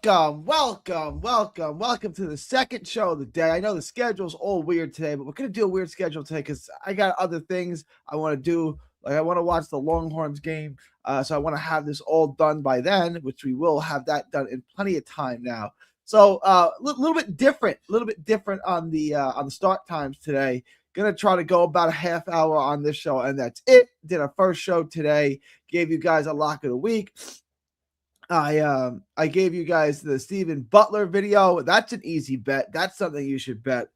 welcome to the second show of the day. I know the schedule's all weird today, but we're gonna do a weird schedule today because I got other things I want to do. Like I want to watch the Longhorns game, so I want to have this all done by then, which we will have that done in plenty of time now. So a little bit different on the start times today. Gonna try to go about a half hour on this show, and that's it. Did our first show today. Gave you guys a lock of the week. I gave you guys the Stephen Butler video. That's an easy bet. That's something you should bet.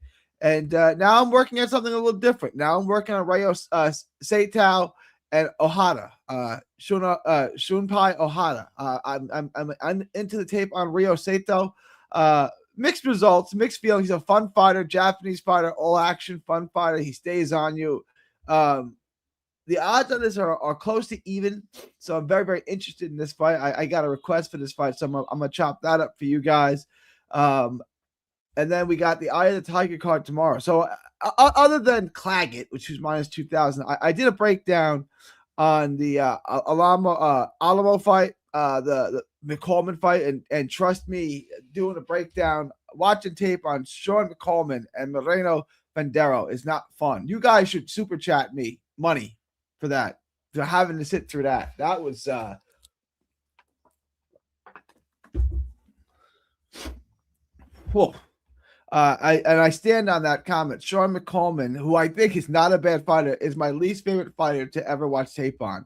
And now I'm working on something a little different. Now I'm working on Ryo Seitao and Ohada. Shunpai Ohada. I'm into the tape on Ryo Seito. Mixed results, mixed feelings. He's a fun fighter, Japanese fighter, all action, fun fighter. He stays on you. The odds on this are close to even, so I'm very, very interested in this fight. I got a request for this fight, so I'm going to chop that up for you guys. And then we got the Eye of the Tiger card tomorrow. So other than Claggett, which was minus 2,000, I did a breakdown on the Alamo fight, the McCollman fight, and trust me, doing a breakdown, watching tape on Sean McCollman and Moreno Bandero is not fun. You guys should super chat me money for that, for having to sit through that. That was whoa. I stand on that comment. Sean McCollman, who I think is not a bad fighter, is my least favorite fighter to ever watch tape on.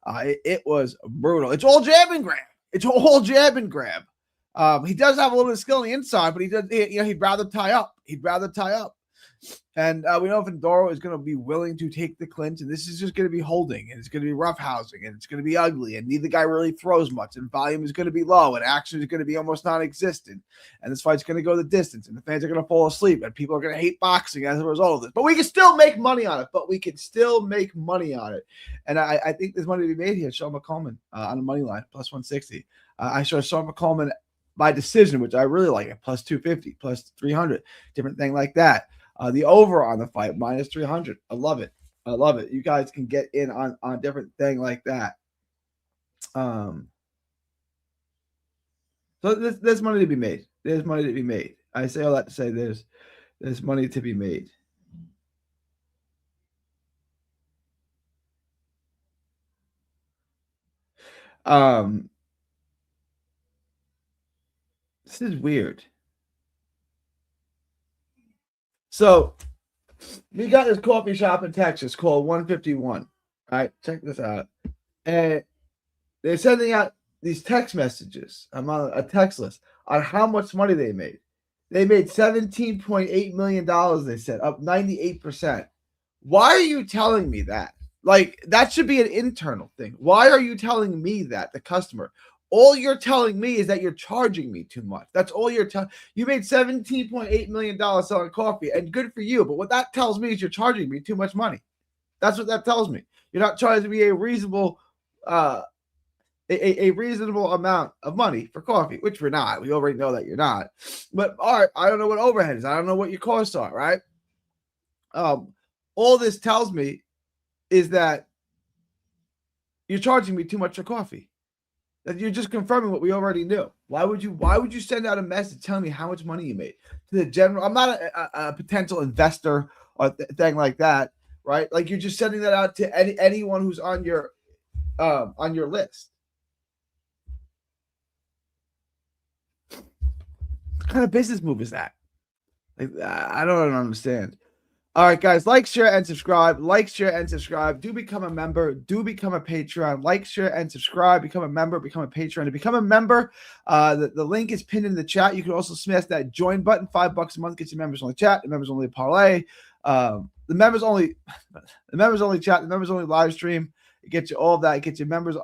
It was brutal. It's all jab and grab. It's all jab and grab. He does have a little bit of skill on the inside, but he'd rather tie up. And we know Vendoro is going to be willing to take the clinch, and this is just going to be holding, and it's going to be roughhousing, and it's going to be ugly, and neither guy really throws much, and volume is going to be low, and action is going to be almost non-existent, and this fight's going to go the distance, and the fans are going to fall asleep, and people are going to hate boxing as a result of this. But we can still make money on it. And I think there's money to be made here. Sean McCollman on the money line, plus 160. I saw Sean McCollman by decision, which I really like, at plus 250, plus 300, different thing like that. The over on the fight, minus 300. I love it. You guys can get in on a different thing like that. So there's money to be made. I say all that to say there's money to be made. This is weird. So we got this coffee shop in Texas called 151. All right, check this out. And they're sending out these text messages. I'm on a text list on how much money they made. They made $17.8 million, they said, up 98%. Why are you telling me that? Like, that should be an internal thing. Why are you telling me that, the customer? All you're telling me is that you're charging me too much. That's all you're telling. You made $17.8 million selling coffee, and good for you. But what that tells me is you're charging me too much money. That's what that tells me. You're not charging me a reasonable, a reasonable amount of money for coffee, which we're not. We already know that you're not. But all right, I don't know what overhead is. I don't know what your costs are, right? All this tells me is that you're charging me too much for coffee. That you're just confirming what we already knew. Why would you send out a message telling me how much money you made to the general? I'm not a potential investor or thing like that, right? Like, you're just sending that out to anyone who's on your list. What kind of business move is that? Like, I don't understand. All right, guys, like, share, and subscribe. Do become a member. Do become a Patreon. Like, share, and subscribe. Become a member. Become a Patreon. To become a member, the link is pinned in the chat. You can also smash that join button. $5 a month gets you members only chat, the members only parlay, the members only chat, the members only live stream. It gets you all of that. It gets you members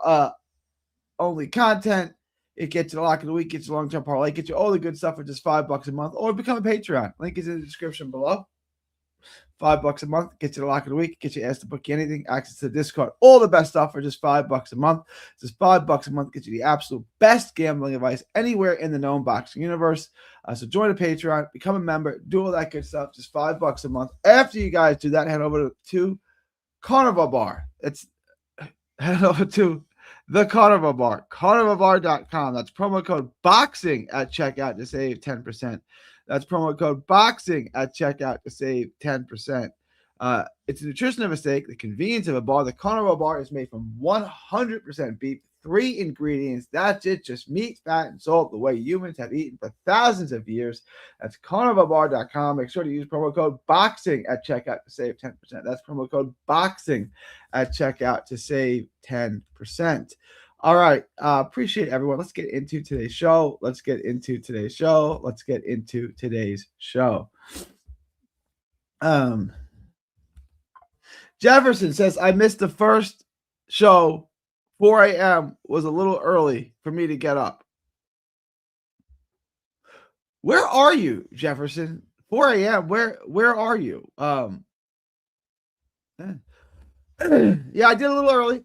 only content. It gets you the lock of the week. Gets you long-term parlay. It gets you all the good stuff for just $5 a month. Or become a Patreon. Link is in the description below. $5 a month gets you the lock of the week, gets you asked to book you anything, access to Discord, all the best stuff for just $5 a month. Just $5 a month gets you the absolute best gambling advice anywhere in the known boxing universe. So join the Patreon, become a member, do all that good stuff. Just $5 a month. After you guys do that, head over to Carnival Bar. Head over to The Carnival Bar, carnivalbar.com. That's promo code BOXING at checkout to save 10%. That's promo code BOXING at checkout to save 10%. It's the nutrition of a steak, the convenience of a bar. The Carnival Bar is made from 100% beef, 3 ingredients. That's it. Just meat, fat, and salt, the way humans have eaten for thousands of years. That's carnivalbar.com. Make sure to use promo code BOXING at checkout to save 10%. That's promo code BOXING at checkout to save 10%. All right. Appreciate everyone. Let's get into today's show. Jefferson says, I missed the first show. 4 a.m. was a little early for me to get up. Where are you, Jefferson? 4 a.m. Where are you? Yeah, I did a little early.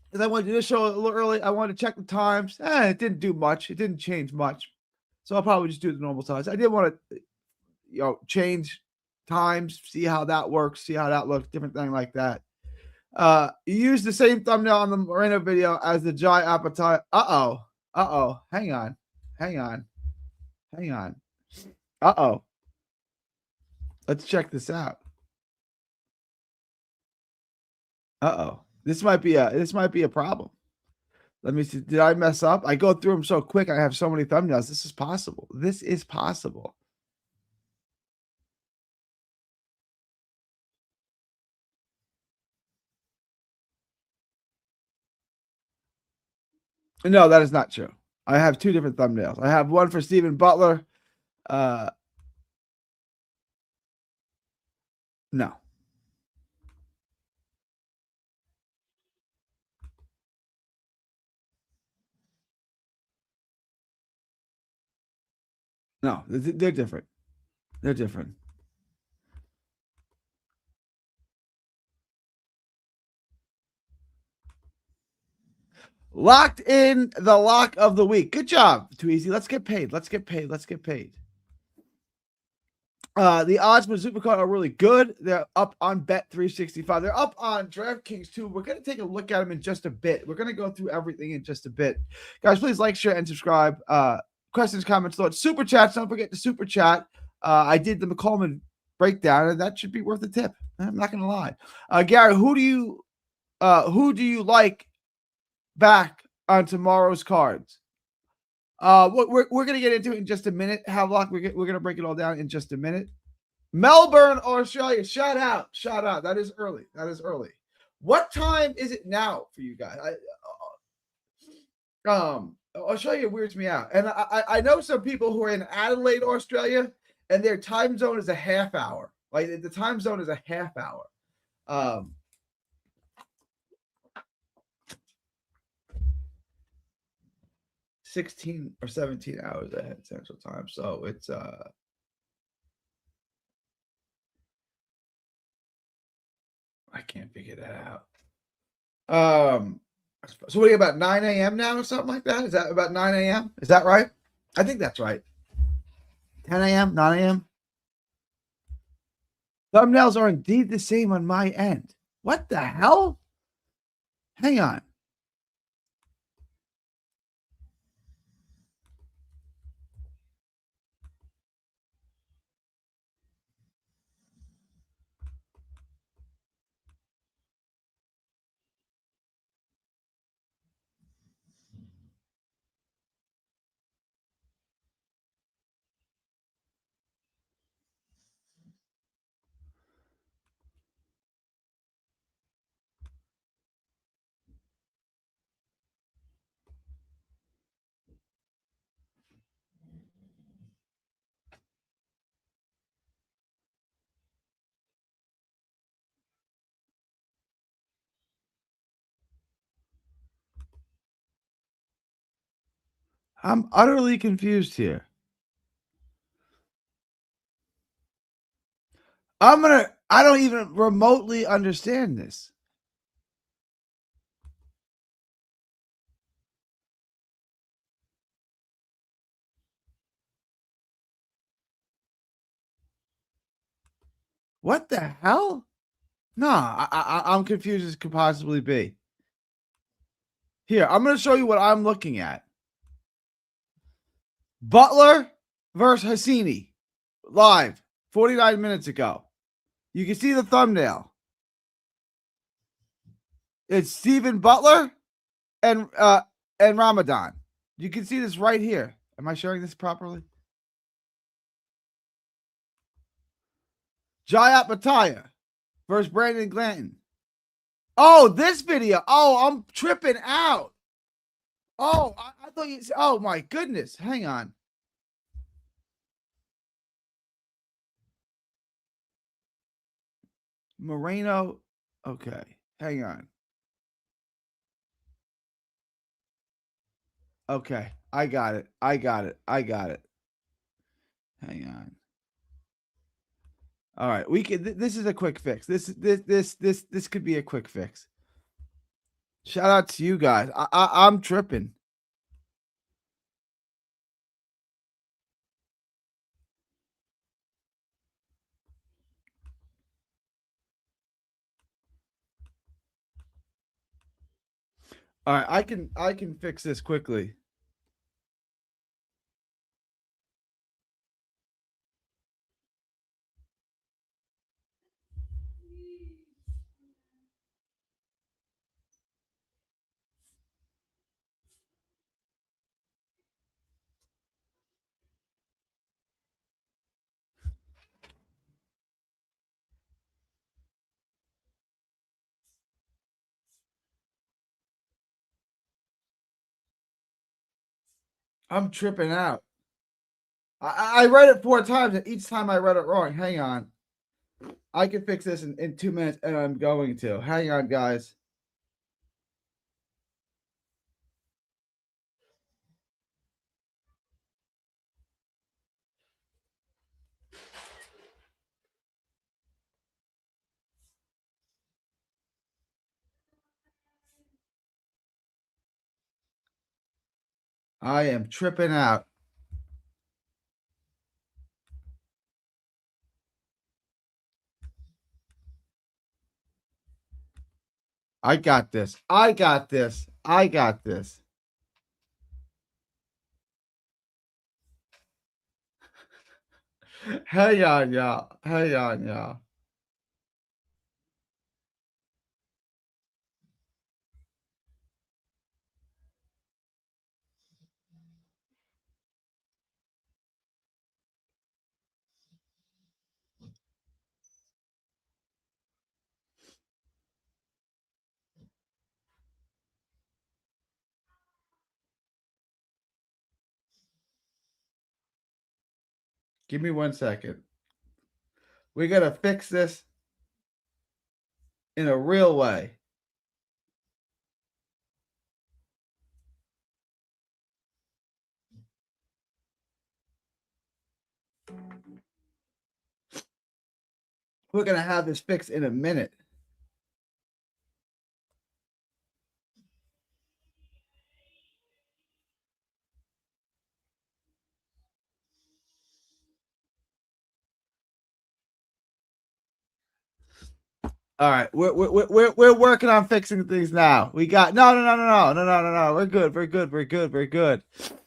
Because I wanted to do this show a little early. I wanted to check the times. It didn't do much. It didn't change much. So I'll probably just do the normal times. I did want to, change times, see how that works, see how that looks, different thing like that. You use the same thumbnail on the Moreno video as the Jai Appetite. Hang on. Let's check this out. This might be a problem. Let me see. Did I mess up? I go through them so quick. I have so many thumbnails. This is possible. No, that is not true. I have 2 different thumbnails. I have one for Stephen Butler. No. No, they're different. They're different. Locked in the lock of the week. Good job, Too Easy. Let's get paid. The odds for Supercard are really good. They're up on Bet365. They're up on DraftKings too. We're going to take a look at them in just a bit. We're going to go through everything in just a bit. Guys, please like, share, and subscribe. Questions, comments, thoughts, super chats. Don't forget to super chat. I did the McCollum breakdown, and that should be worth a tip. I'm not going to lie. Gary, who do you like back on tomorrow's cards? We're going to get into it in just a minute. Havelock, we're going to break it all down in just a minute. Melbourne, Australia. Shout out. That is early. What time is it now for you guys? Australia weirds me out. And I know some people who are in Adelaide, Australia, and their time zone is a half hour. Like the time zone is a half hour. 16 or 17 hours ahead Central Time. So it's I can't figure that out. So what are you about 9 a.m. now or something like that? Is that about 9 a.m.? Is that right? I think that's right. 10 a.m., 9 a.m. Thumbnails are indeed the same on my end. What the hell? Hang on. I'm utterly confused here. I don't even remotely understand this. What the hell? No, I'm confused as could possibly be. Here, I'm going to show you what I'm looking at. Butler versus Hassini live 49 minutes ago. You can see the thumbnail. It's Stephen Butler and Ramadan. You can see this right here. Am I showing this properly? Jayat Mataya versus Brandon Glanton. Oh, this video. Oh, I'm tripping out. Oh, I thought you. Oh my goodness. Hang on. Moreno. Okay. Hang on. Okay. I got it. I got it. I got it. Hang on. All right. We can this is a quick fix. This could be a quick fix. Shout out to you guys. I'm tripping. All right, I can fix this quickly. I'm tripping out. I read it 4 times, and each time I read it wrong. Hang on. I can fix this in 2 minutes, and I'm going to. Hang on, guys. I am tripping out. I got this. I got this. I got this. Hang on, y'all. Hang on, y'all. Give me 1 second. We got to fix this in a real way. We're going to have this fixed in a minute. All right, we're working on fixing things now. We got no. We're good. We're good. We're good. We're good.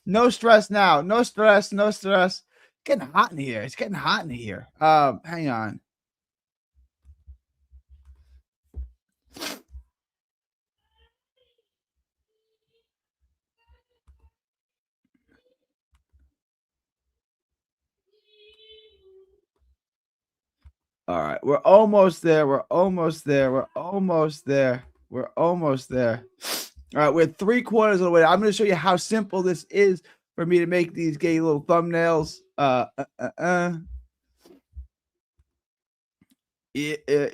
No stress now. No stress. No stress. Getting hot in here. It's getting hot in here. Hang on. All right, we're almost there. We're almost there. We're almost there. We're almost there. All right, we're 3/4 of the way. I'm going to show you how simple this is for me to make these gay little thumbnails. Yeah.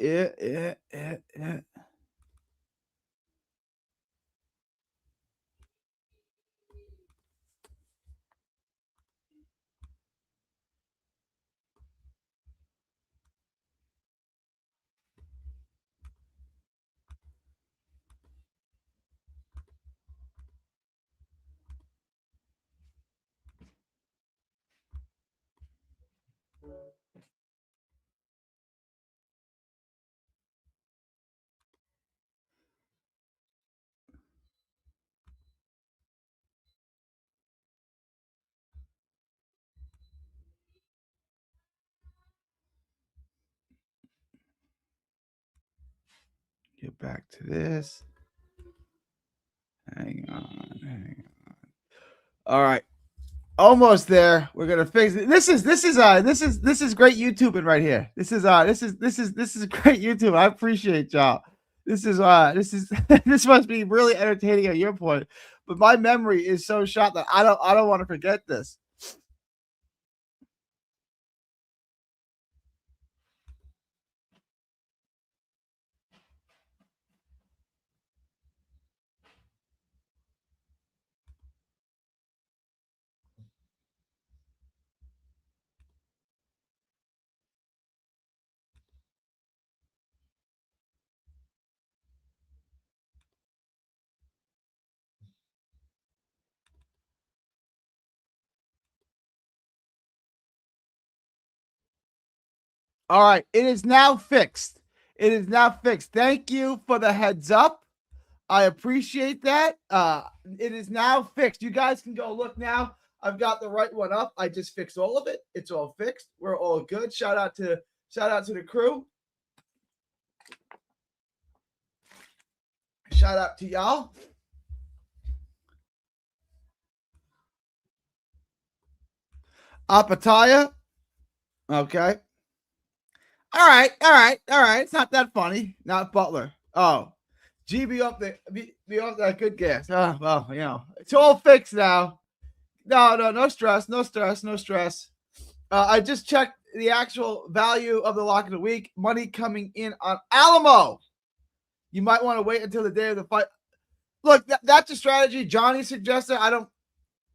Get back to this. Hang on. All right. Almost there. We're gonna fix it. This is great YouTubing right here. This is great YouTube. I appreciate y'all. This is this must be really entertaining at your point. But my memory is so shot that I don't want to forget this. All right, it is now fixed. It is now fixed. Thank you for the heads up. I appreciate that. It is now fixed. You guys can go look now. I've got the right one up. I just fixed all of it. It's all fixed. We're all good. Shout out to the crew. Shout out to y'all. Apataya. Okay. All right. It's not that funny. Not Butler. Oh, GB up there. Be off that good guess. Oh, well, you know, it's all fixed now. No stress. I just checked the actual value of the lock of the week. Money coming in on Alamo. You might want to wait until the day of the fight. Look, that's a strategy Johnny suggested.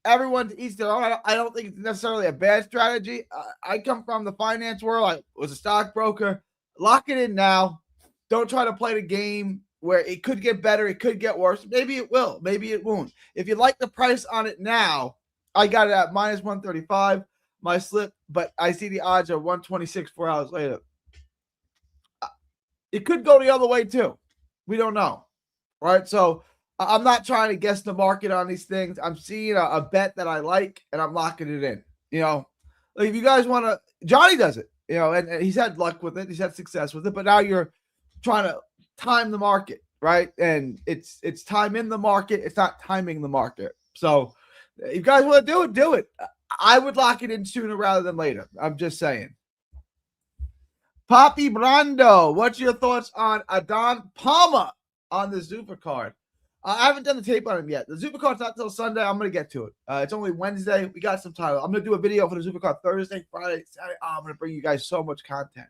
Everyone to each their own. I don't think it's necessarily a bad strategy. I come from the finance world. I was a stockbroker. Lock it in now. Don't try to play the game where it could get better. It could get worse. Maybe it will. Maybe it won't. If you like the price on it now, I got it at minus 135. My slip, but I see the odds are 126 4 hours later. It could go the other way too. We don't know. Right? So I'm not trying to guess the market on these things. I'm seeing a bet that I like, and I'm locking it in. You know, like if you guys want to, Johnny does it. You know, and he's had luck with it. He's had success with it. But now you're trying to time the market, right? And it's time in the market. It's not timing the market. So if you guys want to do it, do it. I would lock it in sooner rather than later. I'm just saying. Papi Brando, what's your thoughts on Adon Palma on the Zuffa card? I haven't done the tape on him yet. The Zuffa card's not till Sunday. I'm going to get to it. It's only Wednesday. We got some time. I'm going to do a video for the Zuffa card Thursday, Friday, Saturday. I'm going to bring you guys so much content.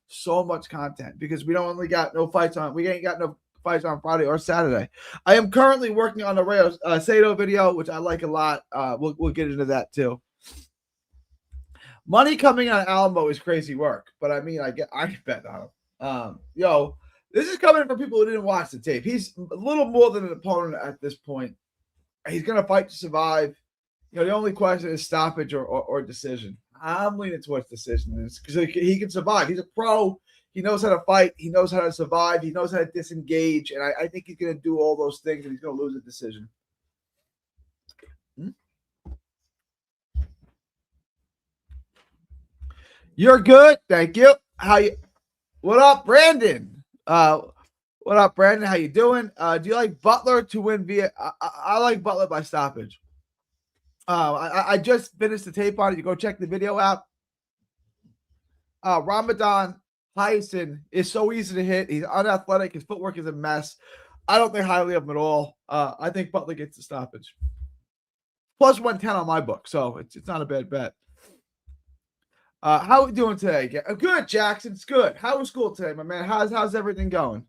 So much content because we don't only got no fights on. We ain't got no fights on Friday or Saturday. I am currently working on the Rayo Sato video, which I like a lot. We'll get into that too. Money coming on Alamo is crazy work, but I mean, I bet on him. This is coming from people who didn't watch the tape. He's a little more than an opponent at this point. He's going to fight to survive. You know, the only question is stoppage or decision. I'm leaning towards decision because he can survive. He's a pro. He knows how to fight. He knows how to survive. He knows how to disengage. And I think he's going to do all those things, and he's going to lose a decision. You're good. Thank you. What up, Brandon? What up, Brandon? How you doing? Do you like Butler to win via? I like Butler by stoppage. I just finished the tape on it. You go check the video out. Ramadan Hyacinth is so easy to hit. He's unathletic. His footwork is a mess. I don't think highly of him at all. I think Butler gets the stoppage. Plus 110 on my book, so it's not a bad bet. How are we doing today? Good, Jackson. It's good. How was school today, my man? How's everything going?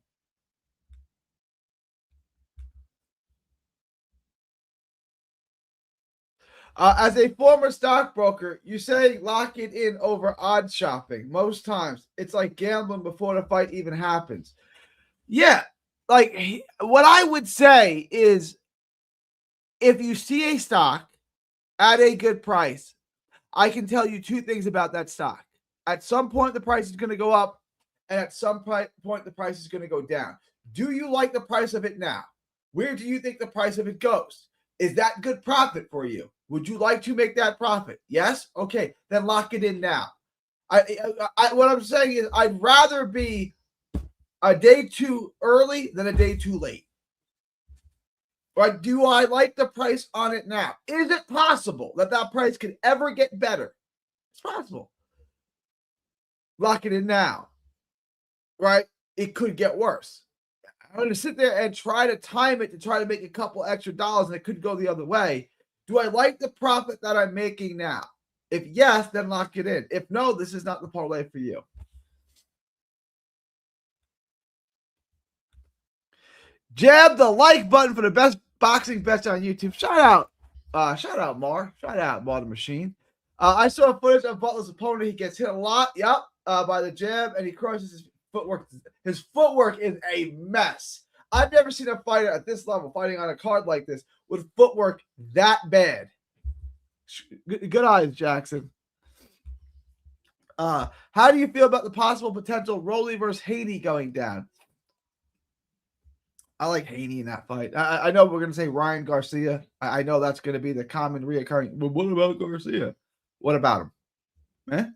As a former stockbroker, you say lock it in over odds shopping. Most times, it's like gambling before the fight even happens. Yeah, like what I would say is if you see a stock at a good price, I can tell you two things about that stock. At some point, the price is going to go up, and at some point, the price is going to go down. Do you like the price of it now? Where do you think the price of it goes? Is that good profit for you? Would you like to make that profit? Yes? Okay, then lock it in now. What I'm saying is I'd rather be a day too early than a day too late. Right? Do I like the price on it now? Is it possible that that price could ever get better? It's possible. Lock it in now. Right? It could get worse. I'm going to sit there and try to time it to try to make a couple extra dollars, and it could go the other way. Do I like the profit that I'm making now? If yes, then lock it in. If no, this is not the parlay for you. Jab the like button for the best boxing bets on YouTube. Shout out Mar. Shout out Mar the Machine. I saw footage of Butler's opponent. He gets hit a lot. Yep. By the jab, and he crushes his footwork. His footwork is a mess. I've never seen a fighter at this level fighting on a card like this with footwork that bad. Good eyes, Jackson. How do you feel about the possible potential Rolly versus Haney going down? I like Haney in that fight. I know we're going to say Ryan Garcia. I know that's going to be the common reoccurring. But what about Garcia? What about him?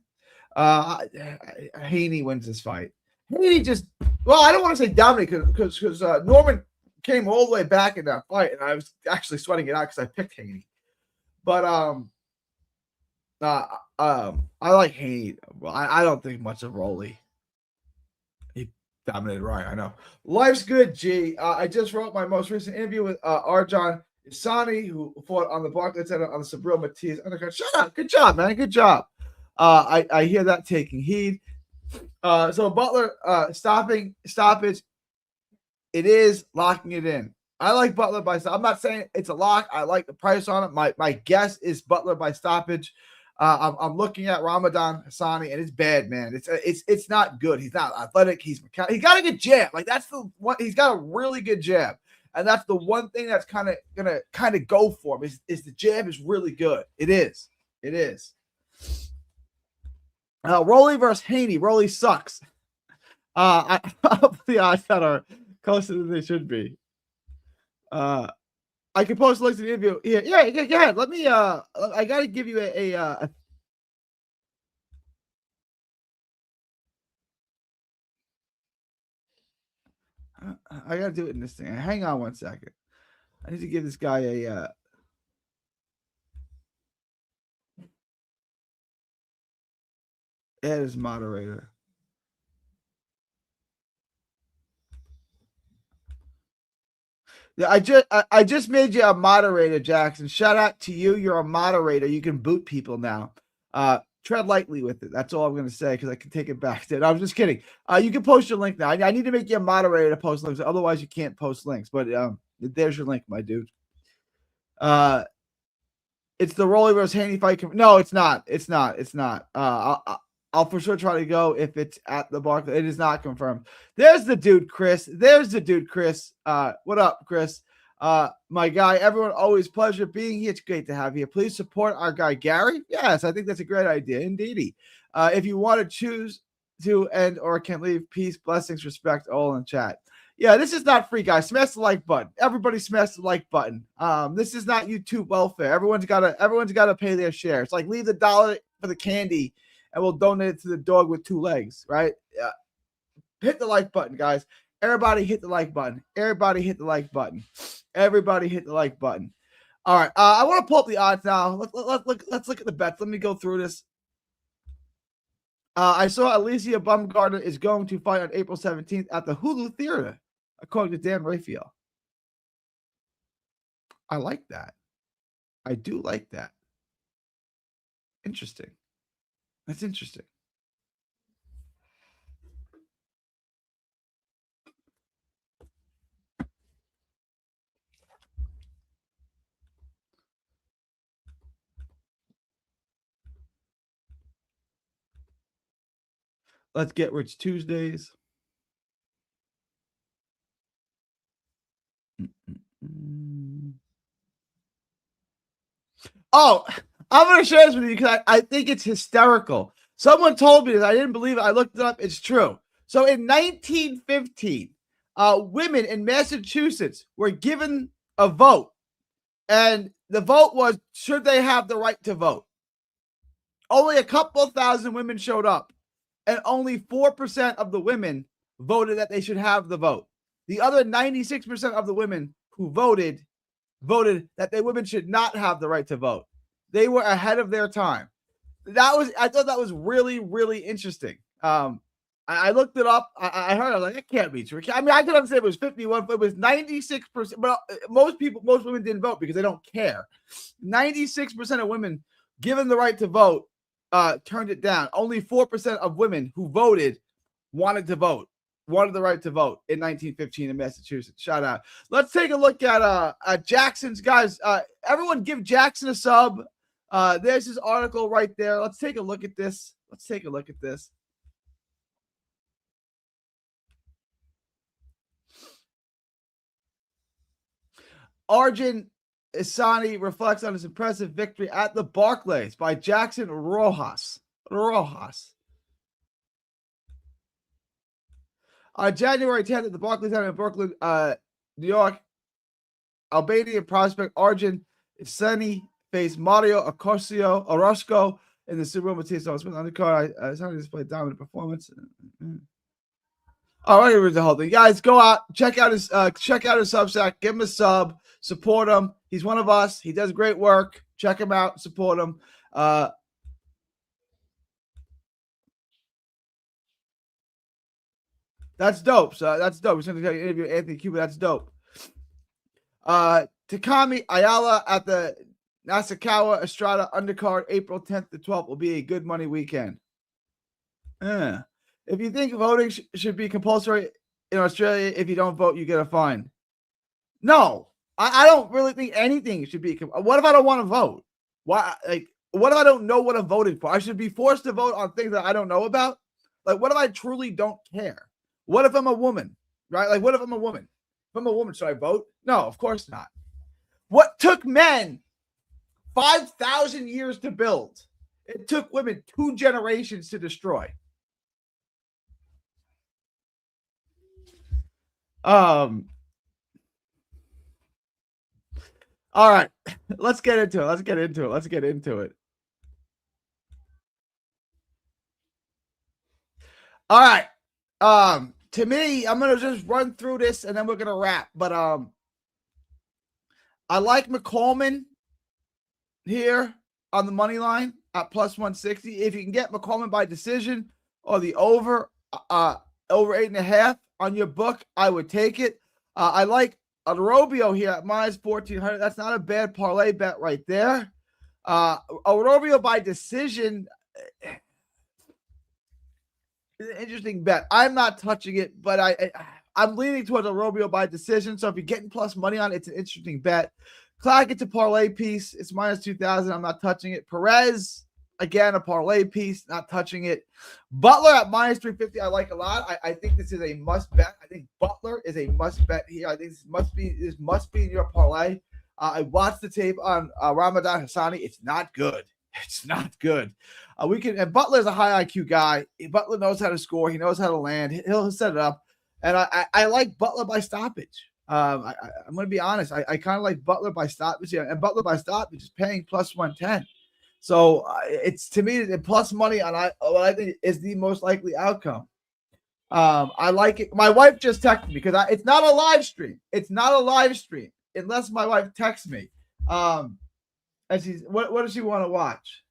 Haney wins this fight. Haney just, well, I don't want to say dominate because Norman came all the way back in that fight, and I was actually sweating it out because I picked Haney. But I like Haney. Well, I don't think much of Rolly. He dominated Ryan. I know. Life's good, G. I just wrote my most recent interview with Arjan Isani, who fought on the Barclays Center on the Sabril Matias undercard. Shut up. Good job, man. Good job. I hear that taking heed. So Butler stoppage. It is locking it in. I like Butler by stoppage. I'm not saying it's a lock. I like the price on it. My guess is Butler by stoppage. I'm looking at Ramadan Hassani, and it's bad, man. It's not good. He's not athletic. He's got a good jab. Like that's the one. He's got a really good jab, and that's the one thing that's gonna go for him is the jab is really good. It is. Rolly versus Haney. Rolly sucks. The odds that are closer than they should be. I can post links to the interview. Yeah, go ahead. Let me. I got to give you a I got to do it in this thing. Hang on one second. I need to give this guy a. Add as moderator. Yeah, I just made you a moderator, Jackson. Shout out to you. You're a moderator. You can boot people now. Tread lightly with it. That's all I'm going to say because I can take it back. No, I'm just kidding. You can post your link now. I need to make you a moderator to post links. Otherwise, you can't post links. But there's your link, my dude. It's the Rolly versus Haney fight. No, it's not. It's not. I'll for sure try to go if it's at the Barclays. It is not confirmed. There's the dude, Chris. What up, Chris? My guy, everyone, always pleasure being here. It's great to have you. Please support our guy, Gary. Yes, I think that's a great idea. Indeedy. If you want to choose to end or can leave, peace, blessings, respect, all in chat. Yeah, this is not free, guys. Smash the like button. Everybody smash the like button. This is not YouTube welfare. Everyone's gotta pay their share. It's like leave the $1 for the candy and we'll donate it to the dog with 2 legs, right? Yeah. Hit the like button, guys. Everybody hit the like button. Everybody hit the like button. Everybody hit the like button. All right. I want to pull up the odds now. Let's look at the bets. Let me go through this. I saw Alicia Baumgartner is going to fight on April 17th at the Hulu Theater, according to Dan Raphael. I like that. I do like that. Interesting. That's interesting. Let's get rich Tuesdays. Oh, I'm going to share this with you because I think it's hysterical. Someone told me this. I didn't believe it. I looked it up. It's true. So in 1915, women in Massachusetts were given a vote. And the vote was, should they have the right to vote? Only a couple thousand women showed up. And only 4% of the women voted that they should have the vote. The other 96% of the women who voted that the women should not have the right to vote. They were ahead of their time. I thought that was really, really interesting. I looked it up. I heard. I was like, that can't be true. I mean, I could understand it was 51, but it was 96%. But most women didn't vote because they don't care. 96% of women given the right to vote turned it down. Only 4% of women who voted wanted the right to vote in 1915 in Massachusetts. Shout out. Let's take a look at Jackson's guys. Everyone give Jackson a sub. There's his article right there. Let's take a look at this. Arjun Isani reflects on his impressive victory at the Barclays by Jackson Rojas. On January 10th at the Barclays Center in Brooklyn, New York, Albanian prospect Arjun Isani faced Mario Orozco in the Super Bowl Batista Smith undercard. Isani displayed dominant performance. All right, here's the whole thing. Guys, go out, check out his Substack, give him a sub, support him. He's one of us. He does great work. Check him out, support him. That's dope. So that's dope. He's going to tell you interview Anthony Cuba. That's dope. Takami Ayala at the Nasukawa Estrada undercard April 10th to 12th will be a good money weekend. If you think voting should be compulsory in Australia, if you don't vote, you get a fine. No, I don't really think anything should be. What if I don't want to vote? Why? Like, what if I don't know what I'm voting for? I should be forced to vote on things that I don't know about. Like, what if I truly don't care? What if I'm a woman, right? Like, what if I'm a woman? If I'm a woman, should I vote? No, of course not. What took men 5,000 years to build, it took women 2 generations to destroy. All right, let's get into it. All right. To me, I'm gonna just run through this and then we're gonna wrap. But I like McCollman here on the money line at plus 160. If you can get McCollman by decision or the over 8.5 on your book, I would take it. I like Arobio here at minus 1,400. That's not a bad parlay bet right there. Arobio by decision. Interesting bet. I'm not touching it, but I'm leaning towards Arobio by decision. So if you're getting plus money on it, it's an interesting bet. Clark, it's a parlay piece. It's minus 2,000. I'm not touching it. Perez, again, a parlay piece. Not touching it. Butler at minus 350. I like a lot. I think this is a must bet. I think Butler is a must bet here. I think this must be in your parlay. I watched the tape on Ramadan Hassani. It's not good. And Butler's a high IQ guy. Butler knows how to score. He knows how to land. He'll set it up. And I like Butler by stoppage. I'm going to be honest. I kind of like Butler by stoppage here. And Butler by stoppage is paying plus 110. So it's, to me, the plus money on what I think is the most likely outcome. I like it. My wife just texted me because it's not a live stream. It's not a live stream unless my wife texts me. And she's, what does she want to watch?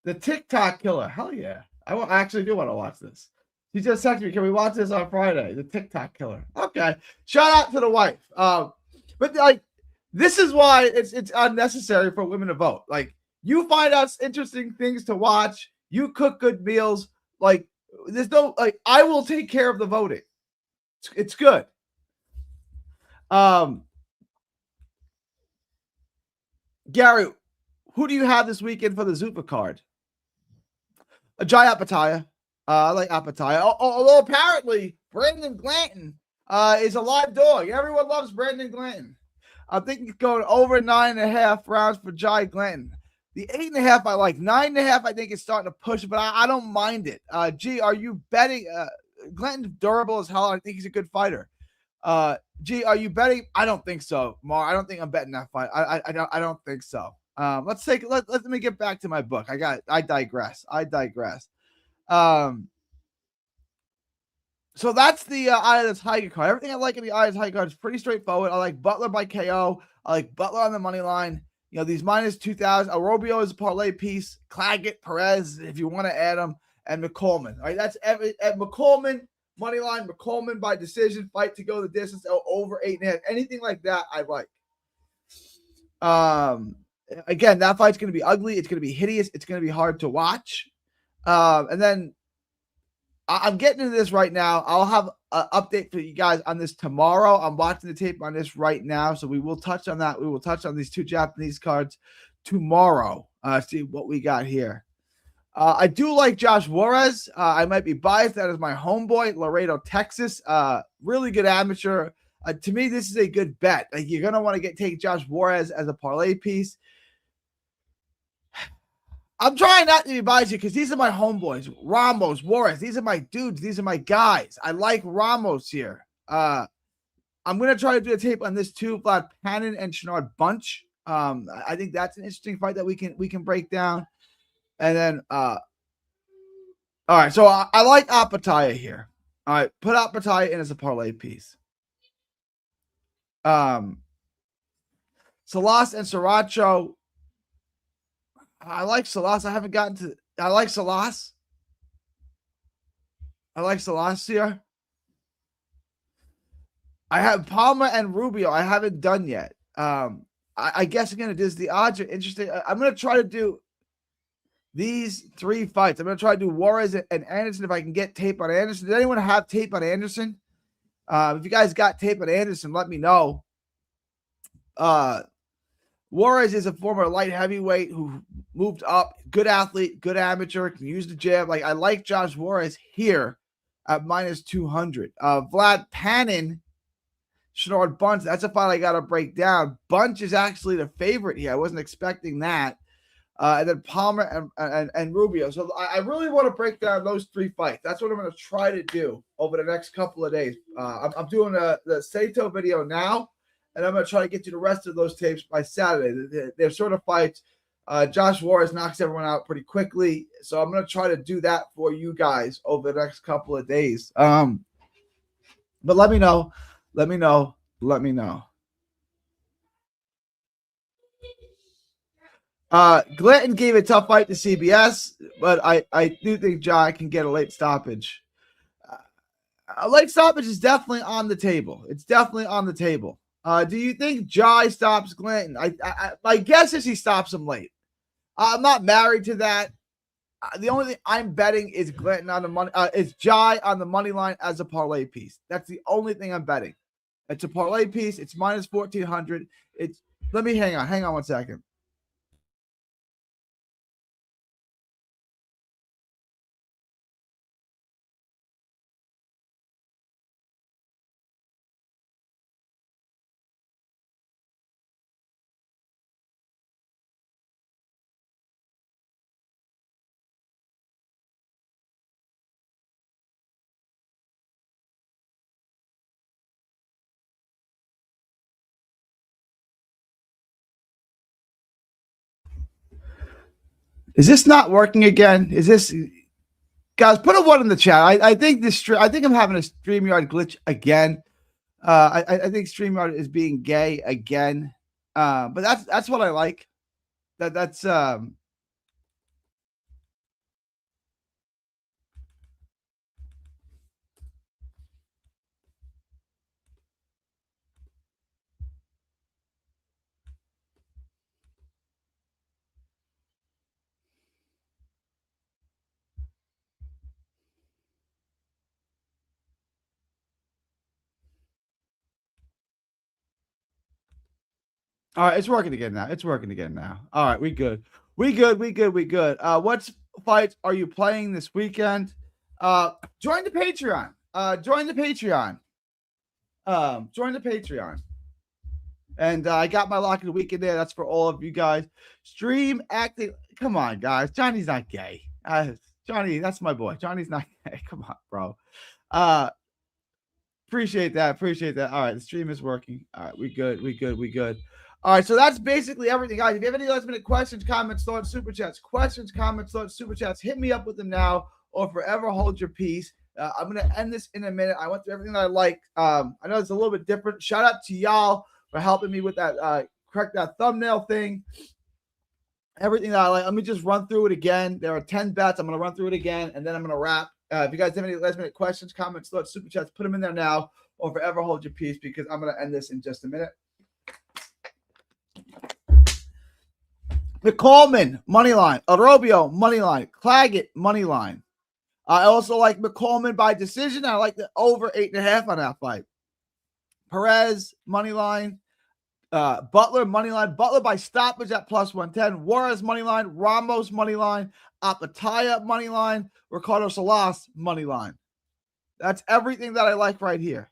The TikTok Killer. Hell yeah. I actually do want to watch this. She just texted me, can we watch this on Friday? The TikTok Killer. Okay. Shout out to the wife. But like, this is why it's unnecessary for women to vote. Like, you find us interesting things to watch. You cook good meals. Like, there's no, like, I will take care of the voting. It's good. Gary, who do you have this weekend for the Zupa card? Jai Apataya. I like Apataya. Although apparently Brandon Glanton is a live dog. Everyone loves Brandon Glanton. I think it's going over 9.5 rounds for Jai Glanton. The 8.5 I like. 9.5 I think is starting to push, but I don't mind it. G, are you betting? Glanton's durable as hell. I think he's a good fighter. G, are you betting? I don't think so, Mar. I don't think I'm betting that fight. I don't think so. Let me get back to my book. I digress. I digress. Let me get back to my book. I digress. So that's the Eye of the Tiger card. Everything I like in the Eye of the Tiger card is pretty straightforward. I like Butler by KO. I like Butler on the money line. You know, these minus 2,000. Robio is a parlay piece. Claggett, Perez, if you want to add them, and McCollman. All right, that's McCollman, money line, McCollman by decision, fight to go the distance, over 8.5. Anything like that, I like. Again, that fight's going to be ugly. It's going to be hideous. It's going to be hard to watch. And then I'm getting into this right now. I'll have an update for you guys on this tomorrow. I'm watching the tape on this right now, so we will touch on that. We will touch on these two Japanese cards tomorrow. See what we got here. I do like Josh Juarez. I might be biased. That is my homeboy, Laredo, Texas. Really good amateur. To me, this is a good bet. Like, you're gonna want to take Josh Juarez as a parlay piece. I'm trying not to be biased here because these are my homeboys. Ramos, Juarez. These are my dudes. These are my guys. I like Ramos here. I'm gonna try to do a tape on this too. Vlad Panin and Shenard Bunch. I think that's an interesting fight that we can break down. And then, all right. So I like Apataya here. All right, put Apataya in as a parlay piece. Salas and Sriracha. I like Salas. I like Salas. I like Salas here. I have Palma and Rubio. I haven't done yet. I guess again, the odds are interesting. I'm going to try to do these three fights. I'm going to try to do Juarez and Anderson if I can get tape on Anderson. Does anyone have tape on Anderson? If you guys got tape on Anderson, let me know. Juarez is a former light heavyweight who moved up. Good athlete, good amateur, can use the jab. Like, I like Josh Juarez here at minus 200. Vlad Panin, Shenard Bunch. That's a fight I got to break down. Bunch is actually the favorite here. I wasn't expecting that. And then Palmer and Rubio. So I really want to break down those three fights. That's what I'm going to try to do over the next couple of days. I'm doing the Sato video now, and I'm going to try to get you the rest of those tapes by Saturday. They're sort of fights. Josh Juarez knocks everyone out pretty quickly. So I'm going to try to do that for you guys over the next couple of days. But let me know. Let me know. Glanton gave a tough fight to CBS, but I do think Jai can get a late stoppage. A late stoppage is definitely on the table. It's definitely on the table. Do you think Jai stops Glanton? My guess is he stops him late. I'm not married to that. The only thing I'm betting is Glanton on the money. Is Jai on the money line as a parlay piece. That's the only thing I'm betting. It's a parlay piece. It's minus 1,400. Let me hang on 1 second. Is this not working again? Is this, guys? Put a 1 in the chat. I think I think I'm having a StreamYard glitch again. I think StreamYard is being gay again. But that's what I like. That's all right. It's working again now. All right, we good. What fights are you playing this weekend? Join the Patreon. Join the Patreon. And I got my lock of the week in there. That's for all of you guys. Stream acting. Come on, guys. Johnny's not gay. Johnny, that's my boy. Johnny's not gay. Come on, bro. Appreciate that. All right, the stream is working. All right, we good. All right, so that's basically everything, guys. If you have any last minute questions, comments, thoughts, super chats, hit me up with them now or forever hold your peace. I'm going to end this in a minute. I went through everything that I like. I know it's a little bit different. Shout out to y'all for helping me with that, correct that thumbnail thing. Everything that I like. Let me just run through it again. There are 10 bets. I'm going to run through it again, and then I'm going to wrap. If you guys have any last minute questions, comments, thoughts, super chats, put them in there now or forever hold your peace, because I'm going to end this in just a minute. McCollman, money line. Arobio, money line. Claggett, money line. I also like McCollman by decision. I like the over 8.5 on that fight. Perez, money line. Butler, money line. Butler by stoppage at plus 110. Juarez, money line. Ramos, money line. Apataya, money line. Ricardo Salas, money line. That's everything that I like right here.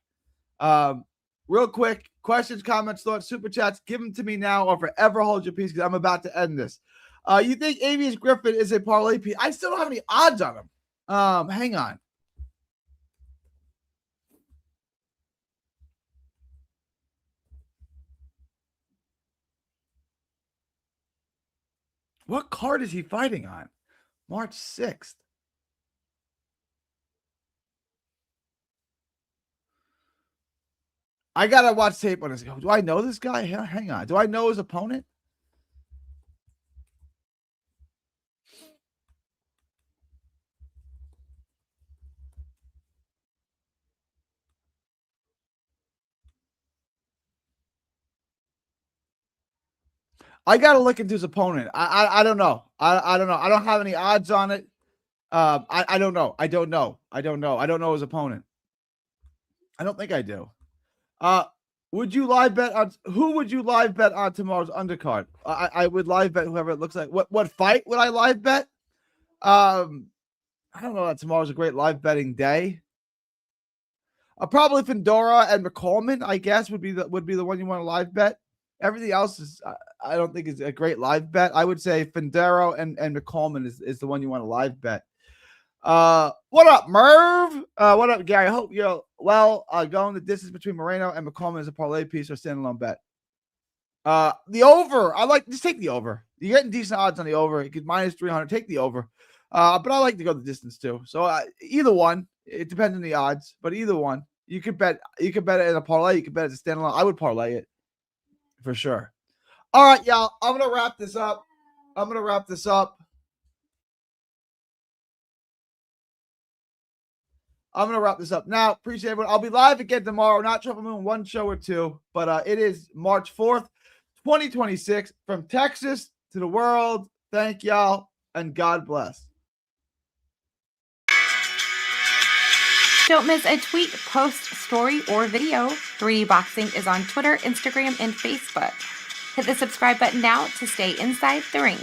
Real quick, questions, comments, thoughts, super chats, give them to me now or forever hold your peace, because I'm about to end this. You think Avius Griffin is a parlay piece? I still don't have any odds on him. Hang on. What card is he fighting on? March 6th. I gotta watch tape on this. Do I know this guy? Hang on. Do I know his opponent? I gotta look into his opponent. I don't know. I don't know. I don't have any odds on it. I don't know. I don't know. I don't know his opponent. I don't think I do. Would you live bet on who would you live bet on tomorrow's undercard? I would live bet whoever it looks like. What fight would I live bet? I don't know that tomorrow's a great live betting day. Probably Findora and McCollman, I guess, would be the one you want to live bet. Everything else is I don't think is a great live bet. I would say Findero and McCollman is the one you want to live bet. What up, Merv? What up, Gary? I hope you're well. Going the distance between Moreno and McCollman is a parlay piece or standalone bet. The over. I like just take the over. You're getting decent odds on the over. You could minus 300. Take the over. But I like to go the distance too. So either one. It depends on the odds, but either one. You could bet. You could bet it in a parlay. You could bet it as a standalone. I would parlay it for sure. All right, y'all. I'm gonna wrap this up. Now. Appreciate everyone. I'll be live again tomorrow. Not sure if I'm doing one show or two, but it is March 4th, 2026, from Texas to the world. Thank y'all, and God bless. Don't miss a tweet, post, story, or video. 3D Boxing is on Twitter, Instagram, and Facebook. Hit the subscribe button now to stay inside the ring.